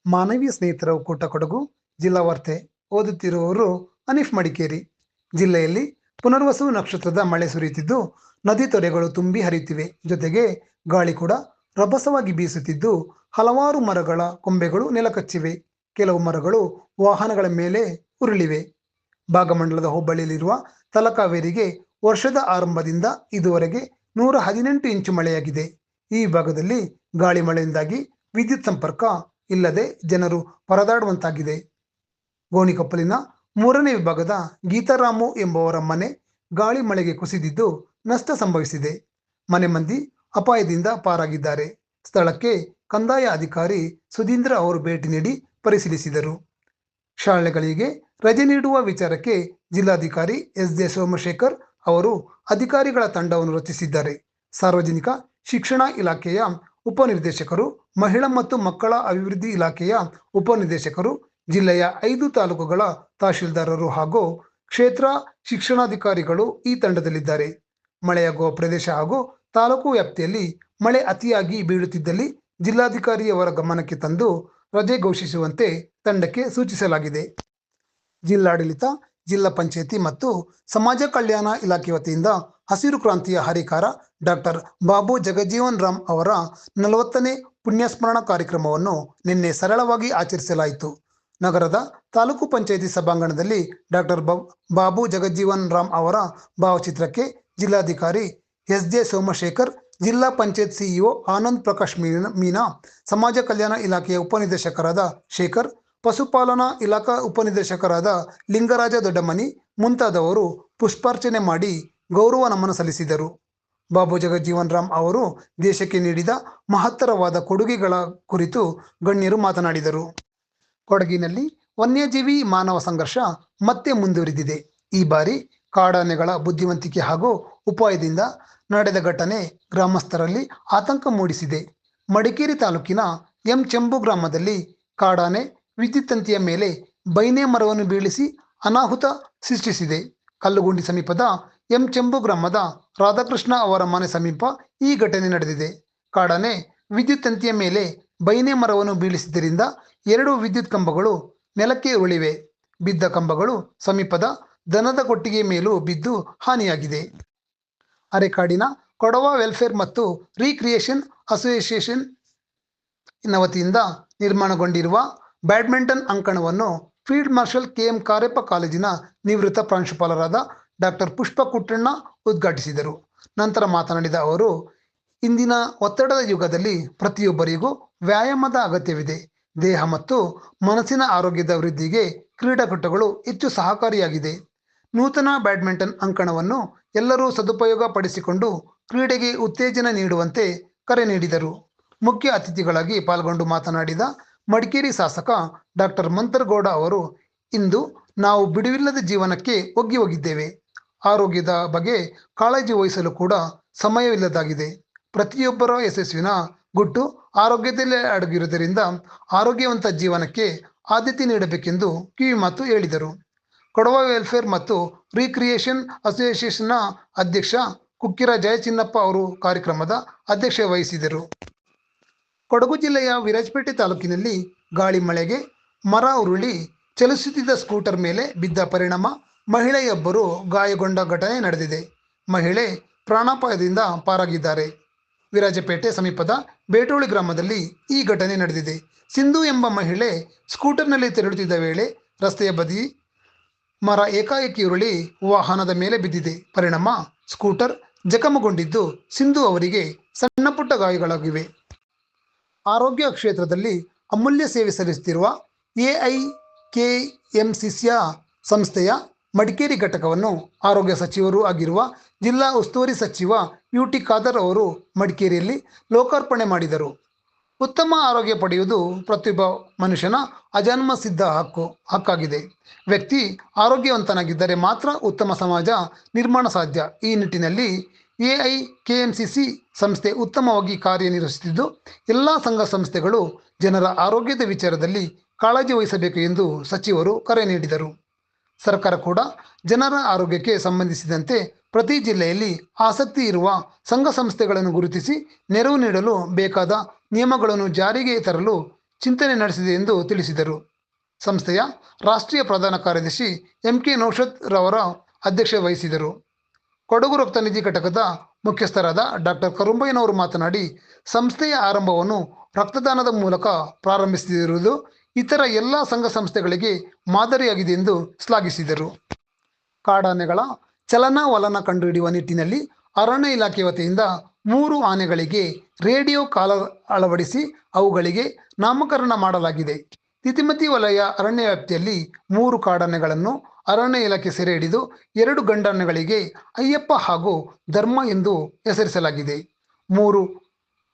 ಮಾನವೀಯ ಸ್ನೇಹಿತರ ಒಕ್ಕೂಟ ಕೊಡಗು ಜಿಲ್ಲಾ ವಾರ್ತೆ ಓದುತ್ತಿರುವವರು ಅನೀಫ್ ಮಡಿಕೇರಿ. ಜಿಲ್ಲೆಯಲ್ಲಿ ಪುನರ್ವಸು ನಕ್ಷತ್ರದ ಮಳೆ ಸುರಿಯುತ್ತಿದ್ದು ನದಿ ತೊರೆಗಳು ತುಂಬಿ ಹರಿಯುತ್ತಿವೆ. ಜೊತೆಗೆ ಗಾಳಿ ಕೂಡ ರಭಸವಾಗಿ ಬೀಸುತ್ತಿದ್ದು ಹಲವಾರು ಮರಗಳ ಕೊಂಬೆಗಳು ನೆಲಕಚ್ಚಿವೆ. ಕೆಲವು ಮರಗಳು ವಾಹನಗಳ ಮೇಲೆ ಉರುಳಿವೆ. ಭಾಗಮಂಡಲದ ಹೋಬಳಿಯಲ್ಲಿರುವ ತಲಕಾವೇರಿಗೆ ವರ್ಷದ ಆರಂಭದಿಂದ ಇದುವರೆಗೆ 118 ಇಂಚು ಮಳೆಯಾಗಿದೆ. ಈ ಭಾಗದಲ್ಲಿ ಗಾಳಿ ಮಳೆಯಿಂದಾಗಿ ವಿದ್ಯುತ್ ಸಂಪರ್ಕ ಇಲ್ಲದೆ ಜನರು ಪರದಾಡುವಂತಾಗಿದೆ. ಗೋಣಿಕೊಪ್ಪಲಿನ 3ನೇ ವಿಭಾಗದ ಗೀತಾರಾಮು ಎಂಬುವರ ಮನೆ ಗಾಳಿ ಮಳೆಗೆ ಕುಸಿದಿದ್ದು ನಷ್ಟ ಸಂಭವಿಸಿದೆ. ಮನೆ ಮಂದಿ ಅಪಾಯದಿಂದ ಪಾರಾಗಿದ್ದಾರೆ. ಸ್ಥಳಕ್ಕೆ ಕಂದಾಯ ಅಧಿಕಾರಿ ಸುಧೀಂದ್ರ ಅವರು ಭೇಟಿ ನೀಡಿ ಪರಿಶೀಲಿಸಿದರು. ಶಾಲೆಗಳಿಗೆ ರಜೆ ನೀಡುವ ವಿಚಾರಕ್ಕೆ ಜಿಲ್ಲಾಧಿಕಾರಿ ಎಸ್.ಜೆ. ಸೋಮಶೇಖರ್ ಅವರು ಅಧಿಕಾರಿಗಳ ತಂಡವನ್ನು ರಚಿಸಿದ್ದಾರೆ. ಸಾರ್ವಜನಿಕ ಶಿಕ್ಷಣ ಇಲಾಖೆಯ ಉಪನಿರ್ದೇಶಕರು, ಮಹಿಳಾ ಮತ್ತು ಮಕ್ಕಳ ಅಭಿವೃದ್ಧಿ ಇಲಾಖೆಯ ಉಪನಿರ್ದೇಶಕರು, ಜಿಲ್ಲೆಯ 5 ತಾಲೂಕುಗಳ ತಹಶೀಲ್ದಾರರು ಹಾಗೂ ಕ್ಷೇತ್ರ ಶಿಕ್ಷಣಾಧಿಕಾರಿಗಳು ಈ ತಂಡದಲ್ಲಿದ್ದಾರೆ. ಮಳೆಯಾಗುವ ಪ್ರದೇಶ ಹಾಗೂ ತಾಲೂಕು ವ್ಯಾಪ್ತಿಯಲ್ಲಿ ಮಳೆ ಅತಿಯಾಗಿ ಬೀಳುತ್ತಿದ್ದಲ್ಲಿ ಜಿಲ್ಲಾಧಿಕಾರಿಯವರ ಗಮನಕ್ಕೆ ತಂದು ರಜೆ ಘೋಷಿಸುವಂತೆ ತಂಡಕ್ಕೆ ಸೂಚಿಸಲಾಗಿದೆ. ಜಿಲ್ಲಾಡಳಿತ, ಜಿಲ್ಲಾ ಪಂಚಾಯಿತಿ ಮತ್ತು ಸಮಾಜ ಕಲ್ಯಾಣ ಇಲಾಖೆ ವತಿಯಿಂದ ಹಸಿರು ಕ್ರಾಂತಿಯ ಹರಿಕಾರ ಡಾಕ್ಟರ್ ಬಾಬು ಜಗಜೀವನ್ ರಾಮ್ ಅವರ 40ನೇ ಪುಣ್ಯಸ್ಮರಣ ಕಾರ್ಯಕ್ರಮವನ್ನು ನಿನ್ನೆ ಸರಳವಾಗಿ ಆಚರಿಸಲಾಯಿತು. ನಗರದ ತಾಲೂಕು ಪಂಚಾಯಿತಿ ಸಭಾಂಗಣದಲ್ಲಿ ಡಾಕ್ಟರ್ ಬಾಬು ಜಗಜೀವನ್ ರಾಮ್ ಅವರ ಭಾವಚಿತ್ರಕ್ಕೆ ಜಿಲ್ಲಾಧಿಕಾರಿ ಎಸ್.ಜೆ. ಸೋಮಶೇಖರ್, ಜಿಲ್ಲಾ ಪಂಚಾಯತ್ ಸಿಇಒ ಆನಂದ್ ಪ್ರಕಾಶ್ ಮೀನಾ, ಸಮಾಜ ಕಲ್ಯಾಣ ಇಲಾಖೆಯ ಉಪನಿರ್ದೇಶಕರಾದ ಶೇಖರ್, ಪಶುಪಾಲನಾ ಇಲಾಖಾ ಉಪನಿರ್ದೇಶಕರಾದ ಲಿಂಗರಾಜ ದೊಡ್ಡಮನಿ ಮುಂತಾದವರು ಪುಷ್ಪಾರ್ಚನೆ ಮಾಡಿ ಗೌರವ ನಮನ ಸಲ್ಲಿಸಿದರು. ಬಾಬು ಜಗಜೀವನ್ ರಾಮ್ ಅವರು ದೇಶಕ್ಕೆ ನೀಡಿದ ಮಹತ್ತರವಾದ ಕೊಡುಗೆಗಳ ಕುರಿತು ಗಣ್ಯರು ಮಾತನಾಡಿದರು. ಕೊಡಗಿನಲ್ಲಿ ವನ್ಯಜೀವಿ ಮಾನವ ಸಂಘರ್ಷ ಮತ್ತೆ ಮುಂದುವರಿದಿದೆ. ಈ ಬಾರಿ ಕಾಡಾನೆಗಳ ಬುದ್ಧಿವಂತಿಕೆ ಹಾಗೂ ಉಪಾಯದಿಂದ ನಡೆದ ಘಟನೆ ಗ್ರಾಮಸ್ಥರಲ್ಲಿ ಆತಂಕ ಮೂಡಿಸಿದೆ. ಮಡಿಕೇರಿ ತಾಲೂಕಿನ ಎಂ ಚೆಂಬು ಗ್ರಾಮದಲ್ಲಿ ಕಾಡಾನೆ ವಿದ್ಯುತ್ ತಂತಿಯ ಮೇಲೆ ಬೈನೆ ಮರವನ್ನು ಬೀಳಿಸಿ ಅನಾಹುತ ಸೃಷ್ಟಿಸಿದೆ. ಕಲ್ಲುಗುಂಡಿ ಸಮೀಪದ ಎಂ ಚೆಂಬು ಗ್ರಾಮದ ರಾಧಾಕೃಷ್ಣ ಅವರ ಮನೆ ಸಮೀಪ ಈ ಘಟನೆ ನಡೆದಿದೆ. ಕಾಡಾನೆ ವಿದ್ಯುತ್ ತಂತಿಯ ಮೇಲೆ ಬೈನೆ ಮರವನ್ನು ಬೀಳಿಸಿದ್ದರಿಂದ 2 ವಿದ್ಯುತ್ ಕಂಬಗಳು ನೆಲಕ್ಕೆ ಉರುಳಿವೆ. ಬಿದ್ದ ಕಂಬಗಳು ಸಮೀಪದ ದನದ ಕೊಟ್ಟಿಗೆ ಮೇಲೂ ಬಿದ್ದು ಹಾನಿಯಾಗಿದೆ. ಅರೆಕಾಡಿನ ಕೊಡವ ವೆಲ್ಫೇರ್ ಮತ್ತು ರೀಕ್ರಿಯೇಷನ್ ಅಸೋಸಿಯೇಷನ್ ವತಿಯಿಂದ ನಿರ್ಮಾಣಗೊಂಡಿರುವ ಬ್ಯಾಡ್ಮಿಂಟನ್ ಅಂಕಣವನ್ನು ಫೀಲ್ಡ್ ಮಾರ್ಷಲ್ ಕೆ.ಎಂ. ಕಾರ್ಯಪ್ಪ ಕಾಲೇಜಿನ ನಿವೃತ್ತ ಪ್ರಾಂಶುಪಾಲರಾದ ಡಾಕ್ಟರ್ ಪುಷ್ಪ ಕುಟ್ಟಣ್ಣ ಉದ್ಘಾಟಿಸಿದರು. ನಂತರ ಮಾತನಾಡಿದ ಅವರು, ಇಂದಿನ ಒತ್ತಡದ ಯುಗದಲ್ಲಿ ಪ್ರತಿಯೊಬ್ಬರಿಗೂ ವ್ಯಾಯಾಮದ ಅಗತ್ಯವಿದೆ. ದೇಹ ಮತ್ತು ಮನಸ್ಸಿನ ಆರೋಗ್ಯದ ವೃದ್ಧಿಗೆ ಕ್ರೀಡಾಕೂಟಗಳು ಹೆಚ್ಚು ಸಹಕಾರಿಯಾಗಿದೆ. ನೂತನ ಬ್ಯಾಡ್ಮಿಂಟನ್ ಅಂಕಣವನ್ನು ಎಲ್ಲರೂ ಸದುಪಯೋಗ ಪಡಿಸಿಕೊಂಡು ಕ್ರೀಡೆಗೆ ಉತ್ತೇಜನ ನೀಡುವಂತೆ ಕರೆ ನೀಡಿದರು. ಮುಖ್ಯ ಅತಿಥಿಗಳಾಗಿ ಪಾಲ್ಗೊಂಡು ಮಾತನಾಡಿದ ಮಡಿಕೇರಿ ಶಾಸಕ ಡಾಕ್ಟರ್ ಮಂತರಗೌಡ ಅವರು, ಇಂದು ನಾವು ಬಿಡುವಿಲ್ಲದ ಜೀವನಕ್ಕೆ ಹೋಗಿದ್ದೇವೆ. ಆರೋಗ್ಯದ ಬಗ್ಗೆ ಕಾಳಜಿ ವಹಿಸಲು ಕೂಡ ಸಮಯವಿಲ್ಲದಾಗಿದೆ. ಪ್ರತಿಯೊಬ್ಬರ ಯಶಸ್ವಿನ ಗುಟ್ಟು ಆರೋಗ್ಯದಲ್ಲೇ ಅಡಗಿರುವುದರಿಂದ ಆರೋಗ್ಯವಂತ ಜೀವನಕ್ಕೆ ಆದ್ಯತೆ ನೀಡಬೇಕೆಂದು ಕಿವಿಮಾತು ಹೇಳಿದರು. ಕೊಡವ ವೆಲ್ಫೇರ್ ಮತ್ತು ರೀಕ್ರಿಯೇಷನ್ ಅಸೋಸಿಯೇಷನ್ನ ಅಧ್ಯಕ್ಷ ಕುಕ್ಕಿರ ಜಯಚಿನ್ನಪ್ಪ ಅವರು ಕಾರ್ಯಕ್ರಮದ ಅಧ್ಯಕ್ಷತೆ ವಹಿಸಿದರು. ಕೊಡಗು ಜಿಲ್ಲೆಯ ವಿರಾಜಪೇಟೆ ತಾಲೂಕಿನಲ್ಲಿ ಗಾಳಿ ಮಳೆಗೆ ಮರ ಉರುಳಿ ಚಲಿಸುತ್ತಿದ್ದ ಸ್ಕೂಟರ್ ಮೇಲೆ ಬಿದ್ದ ಪರಿಣಾಮ ಮಹಿಳೆಯೊಬ್ಬರು ಗಾಯಗೊಂಡ ಘಟನೆ ನಡೆದಿದೆ. ಮಹಿಳೆ ಪ್ರಾಣಾಪಾಯದಿಂದ ಪಾರಾಗಿದ್ದಾರೆ. ವಿರಾಜಪೇಟೆ ಸಮೀಪದ ಬೇಟೋಳಿ ಗ್ರಾಮದಲ್ಲಿ ಈ ಘಟನೆ ನಡೆದಿದೆ. ಸಿಂಧು ಎಂಬ ಮಹಿಳೆ ಸ್ಕೂಟರ್ನಲ್ಲಿ ತೆರಳುತ್ತಿದ್ದ ವೇಳೆ ರಸ್ತೆಯ ಬದಿ ಮರ ಏಕಾಏಕಿ ಉರುಳಿ ವಾಹನದ ಮೇಲೆ ಬಿದ್ದಿದೆ. ಪರಿಣಾಮ ಸ್ಕೂಟರ್ ಜಖಮಗೊಂಡಿದ್ದು ಸಿಂಧು ಅವರಿಗೆ ಸಣ್ಣ ಪುಟ್ಟ ಗಾಯಗಳಾಗಿವೆ. ಆರೋಗ್ಯ ಕ್ಷೇತ್ರದಲ್ಲಿ ಅಮೂಲ್ಯ ಸೇವೆ ಸಲ್ಲಿಸುತ್ತಿರುವ ಎಐಕೆಎಂಸಿಸಿಯ ಸಂಸ್ಥೆಯ ಮಡಿಕೇರಿ ಘಟಕವನ್ನು ಆರೋಗ್ಯ ಸಚಿವರೂ ಆಗಿರುವ ಜಿಲ್ಲಾ ಉಸ್ತುವಾರಿ ಸಚಿವ ಯುಟಿ ಖಾದರ್ ಅವರು ಮಡಿಕೇರಿಯಲ್ಲಿ ಲೋಕಾರ್ಪಣೆ ಮಾಡಿದರು. ಉತ್ತಮ ಆರೋಗ್ಯ ಪಡೆಯುವುದು ಪ್ರತಿಯೊಬ್ಬ ಮನುಷ್ಯನ ಅಜನ್ಮ ಸಿದ್ಧ ಹಕ್ಕಾಗಿದೆ. ವ್ಯಕ್ತಿ ಆರೋಗ್ಯವಂತನಾಗಿದ್ದರೆ ಮಾತ್ರ ಉತ್ತಮ ಸಮಾಜ ನಿರ್ಮಾಣ ಸಾಧ್ಯ. ಈ ನಿಟ್ಟಿನಲ್ಲಿ ಎಐಕೆಎಂಸಿಸಿ ಸಂಸ್ಥೆ ಉತ್ತಮವಾಗಿ ಕಾರ್ಯನಿರ್ವಹಿಸುತ್ತಿದ್ದು ಎಲ್ಲ ಸಂಘ ಸಂಸ್ಥೆಗಳು ಜನರ ಆರೋಗ್ಯದ ವಿಚಾರದಲ್ಲಿ ಕಾಳಜಿ ವಹಿಸಬೇಕು ಎಂದು ಸಚಿವರು ಕರೆ ನೀಡಿದರು. ಸರ್ಕಾರ ಕೂಡ ಜನರ ಆರೋಗ್ಯಕ್ಕೆ ಸಂಬಂಧಿಸಿದಂತೆ ಪ್ರತಿ ಜಿಲ್ಲೆಯಲ್ಲಿ ಆಸಕ್ತಿ ಇರುವ ಸಂಘ ಸಂಸ್ಥೆಗಳನ್ನು ಗುರುತಿಸಿ ನೆರವು ನೀಡಲು ಬೇಕಾದ ನಿಯಮಗಳನ್ನು ಜಾರಿಗೆ ತರಲು ಚಿಂತನೆ ನಡೆಸಿದೆ ಎಂದು ತಿಳಿಸಿದರು. ಸಂಸ್ಥೆಯ ರಾಷ್ಟ್ರೀಯ ಪ್ರಧಾನ ಕಾರ್ಯದರ್ಶಿ ಎಂಕೆ ನೌಷದ್ ರವರ ಅಧ್ಯಕ್ಷತೆ ವಹಿಸಿದರು. ಕೊಡಗು ರಕ್ತನಿಧಿ ಘಟಕದ ಮುಖ್ಯಸ್ಥರಾದ ಡಾಕ್ಟರ್ ಕರುಂಬಯ್ಯನವರು ಮಾತನಾಡಿ, ಸಂಸ್ಥೆಯ ಆರಂಭವನ್ನು ರಕ್ತದಾನದ ಮೂಲಕ ಪ್ರಾರಂಭಿಸಿರುವುದು ಇತರ ಎಲ್ಲ ಸಂಘ ಸಂಸ್ಥೆಗಳಿಗೆ ಮಾದರಿಯಾಗಿದೆ ಎಂದು ಶ್ಲಾಘಿಸಿದರು. ಕಾಡಾನೆಗಳ ಚಲನವಲನ ಕಂಡುಹಿಡಿಯುವ ನಿಟ್ಟಿನಲ್ಲಿ ಅರಣ್ಯ ಇಲಾಖೆ ವತಿಯಿಂದ 3 ಆನೆಗಳಿಗೆ ರೇಡಿಯೋ ಕಾಲರ್ ಅಳವಡಿಸಿ ಅವುಗಳಿಗೆ ನಾಮಕರಣ ಮಾಡಲಾಗಿದೆ. ತಿತಿಮತಿ ವಲಯ ಅರಣ್ಯ ವ್ಯಾಪ್ತಿಯಲ್ಲಿ 3 ಕಾಡಾನೆಗಳನ್ನು ಅರಣ್ಯ ಇಲಾಖೆ ಸೆರೆ ಹಿಡಿದು 2 ಗಂಡಾನೆಗಳಿಗೆ ಅಯ್ಯಪ್ಪ ಹಾಗೂ ಧರ್ಮ ಎಂದು ಹೆಸರಿಸಲಾಗಿದೆ. 3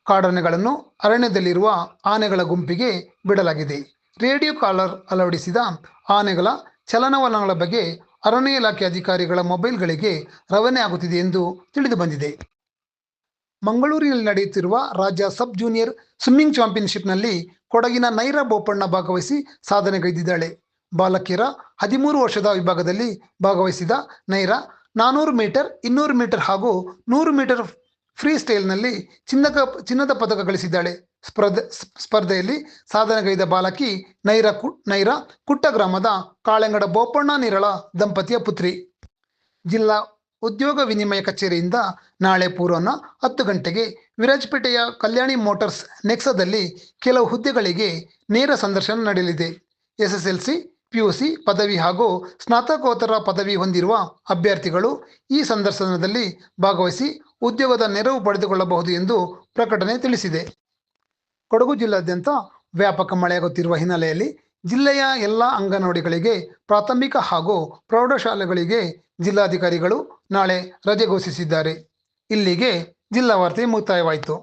ಕಾಡಾನೆಗಳನ್ನು ಅರಣ್ಯದಲ್ಲಿರುವ ಆನೆಗಳ ಗುಂಪಿಗೆ ಬಿಡಲಾಗಿದೆ. ರೇಡಿಯೋ ಕಾಲರ್ ಅಳವಡಿಸಿದ ಆನೆಗಳ ಚಲನವಲನಗಳ ಬಗ್ಗೆ ಅರಣ್ಯ ಇಲಾಖೆ ಅಧಿಕಾರಿಗಳ ಮೊಬೈಲ್ಗಳಿಗೆ ರವಾನೆ ಆಗುತ್ತಿದೆ ಎಂದು ತಿಳಿದು ಬಂದಿದೆ. ಮಂಗಳೂರಿನಲ್ಲಿ ನಡೆಯುತ್ತಿರುವ ರಾಜ್ಯ ಸಬ್ ಜೂನಿಯರ್ ಸ್ವಿಮ್ಮಿಂಗ್ ಚಾಂಪಿಯನ್ಶಿಪ್ನಲ್ಲಿ ಕೊಡಗಿನ ನೈರಾ ಬೋಪಣ್ಣ ಭಾಗವಹಿಸಿ ಸಾಧನೆಗೈದಿದ್ದಾಳೆ. ಬಾಲಕಿಯರ 13 ವರ್ಷದ ವಿಭಾಗದಲ್ಲಿ ಭಾಗವಹಿಸಿದ ನೈರಾ 400 ಮೀಟರ್, 200 ಮೀಟರ್ ಹಾಗೂ 100 ಮೀಟರ್ ಫ್ರೀ ಸ್ಟೈಲ್ನಲ್ಲಿ ಚಿನ್ನದ ಪದಕ ಗಳಿಸಿದ್ದಾಳೆ. ಸ್ಪರ್ಧೆಯಲ್ಲಿ ಸಾಧನೆಗೈದ ಬಾಲಕಿ ನೈರಾ ಕುಟ್ಟ ಗ್ರಾಮದ ಕಾಳೆಂಗಡ ಬೋಪಣ್ಣ ನಿರಳ ದಂಪತಿಯ ಪುತ್ರಿ. ಜಿಲ್ಲಾ ಉದ್ಯೋಗ ವಿನಿಮಯ ಕಚೇರಿಯಿಂದ ನಾಳೆ ಪೂರ್ವಾಹ್ನ 10 ಗಂಟೆಗೆ ವಿರಾಜಪೇಟೆಯ ಕಲ್ಯಾಣಿ ಮೋಟಾರ್ಸ್ ನೆಕ್ಸಾದಲ್ಲಿ ಕೆಲವು ಹುದ್ದೆಗಳಿಗೆ ನೇರ ಸಂದರ್ಶನ ನಡೆಯಲಿದೆ. SSLC, PUC ಪದವಿ ಹಾಗೂ ಸ್ನಾತಕೋತ್ತರ ಪದವಿ ಹೊಂದಿರುವ ಅಭ್ಯರ್ಥಿಗಳು ಈ ಸಂದರ್ಶನದಲ್ಲಿ ಭಾಗವಹಿಸಿ ಉದ್ಯೋಗದ ನೆರವು ಪಡೆದುಕೊಳ್ಳಬಹುದು ಎಂದು ಪ್ರಕಟಣೆ ತಿಳಿಸಿದೆ. ಕೊಡಗು ಜಿಲ್ಲಾದ್ಯಂತ ವ್ಯಾಪಕ ಮಳೆಯಾಗುತ್ತಿರುವ ಹಿನ್ನೆಲೆಯಲ್ಲಿ ಜಿಲ್ಲೆಯ ಎಲ್ಲ ಅಂಗನವಾಡಿಗಳಿಗೆ, ಪ್ರಾಥಮಿಕ ಹಾಗೂ ಪ್ರೌಢಶಾಲೆಗಳಿಗೆ ಜಿಲ್ಲಾಧಿಕಾರಿಗಳು ನಾಳೆ ರಜೆ ಘೋಷಿಸಿದ್ದಾರೆ. ಇಲ್ಲಿಗೆ ಜಿಲ್ಲಾ ವಾರ್ತೆ ಮುಕ್ತಾಯವಾಯಿತು.